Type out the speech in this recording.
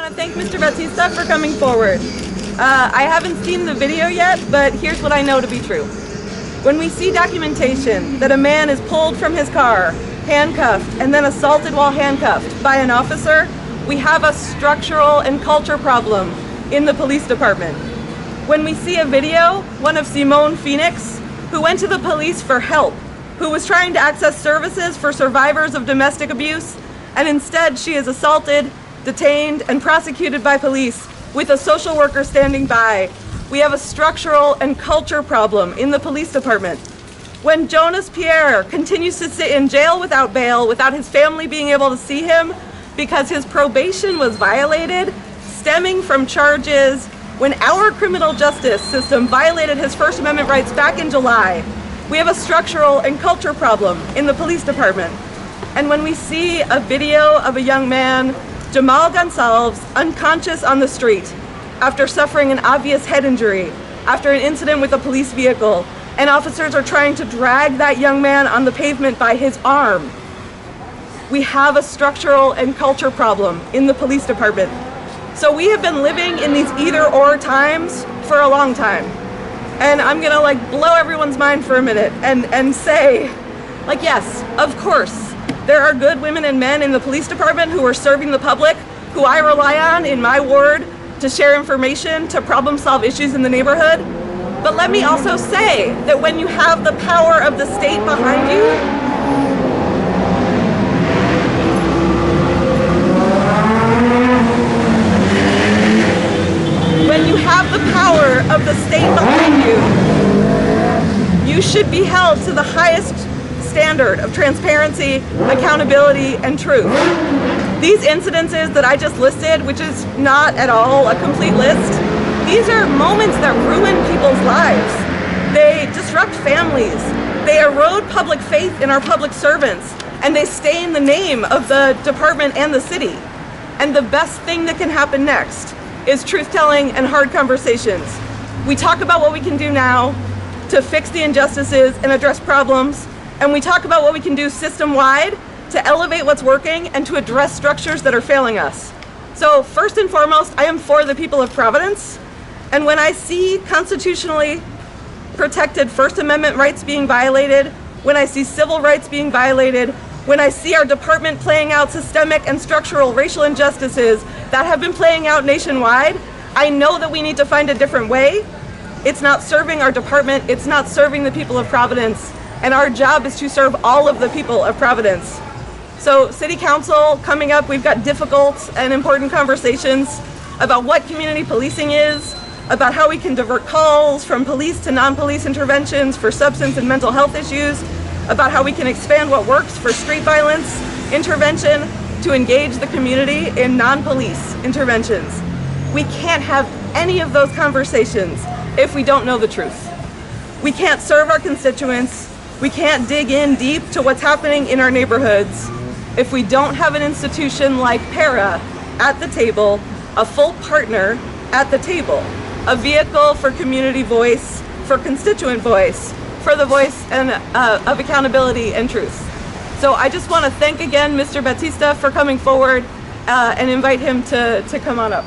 want to thank Mr. Batista for coming forward. I haven't seen the video yet, but here's what I know to be true. When we see documentation that a man is pulled from his car, handcuffed, and then assaulted while handcuffed by an officer, we have a structural and culture problem in the police department. When we see a video, one of Simone Phoenix, who went to the police for help, who was trying to access services for survivors of domestic abuse, and instead she is assaulted, detained, and prosecuted by police with a social worker standing by. We have a structural and culture problem in the police department. When Jonas Pierre continues to sit in jail without bail, without his family being able to see him, because his probation was violated, stemming from charges when our criminal justice system violated his First Amendment rights back in July, we have a structural and culture problem in the police department. And when we see a video of a young man, Jamal Gonsalves, unconscious on the street after suffering an obvious head injury, after an incident with a police vehicle, and officers are trying to drag that young man on the pavement by his arm, we have a structural and culture problem in the police department. So we have been living in these either-or times for a long time. And I'm gonna blow everyone's mind for a minute and say, yes, of course, there are good women and men in the police department who are serving the public, who I rely on in my ward to share information, to problem solve issues in the neighborhood. But let me also say that when you have the power of the state behind you, of the state behind you, you should be held to the highest standard of transparency, accountability, and truth. These incidences that I just listed, which is not at all a complete list, these are moments that ruin people's lives. They disrupt families, they erode public faith in our public servants, and they stain the name of the department and the city. And the best thing that can happen next is truth-telling and hard conversations. We talk about what we can do now to fix the injustices and address problems, and we talk about what we can do system-wide to elevate what's working and to address structures that are failing us. So first and foremost, I am for the people of Providence, and when I see constitutionally protected First Amendment rights being violated, when I see civil rights being violated, when I see our department playing out systemic and structural racial injustices that have been playing out nationwide, I know that we need to find a different way. It's not serving our department, it's not serving the people of Providence, and our job is to serve all of the people of Providence. So City Council, coming up, we've got difficult and important conversations about what community policing is, about how we can divert calls from police to non-police interventions for substance and mental health issues, about how we can expand what works for street violence intervention to engage the community in non-police interventions. We can't have any of those conversations if we don't know the truth. We can't serve our constituents, we can't dig in deep to what's happening in our neighborhoods if we don't have an institution like PERA at the table, a full partner at the table, a vehicle for community voice, for constituent voice, for the voice and of accountability and truth. So I just want to thank again Mr. Batista for coming forward and invite him to come on up.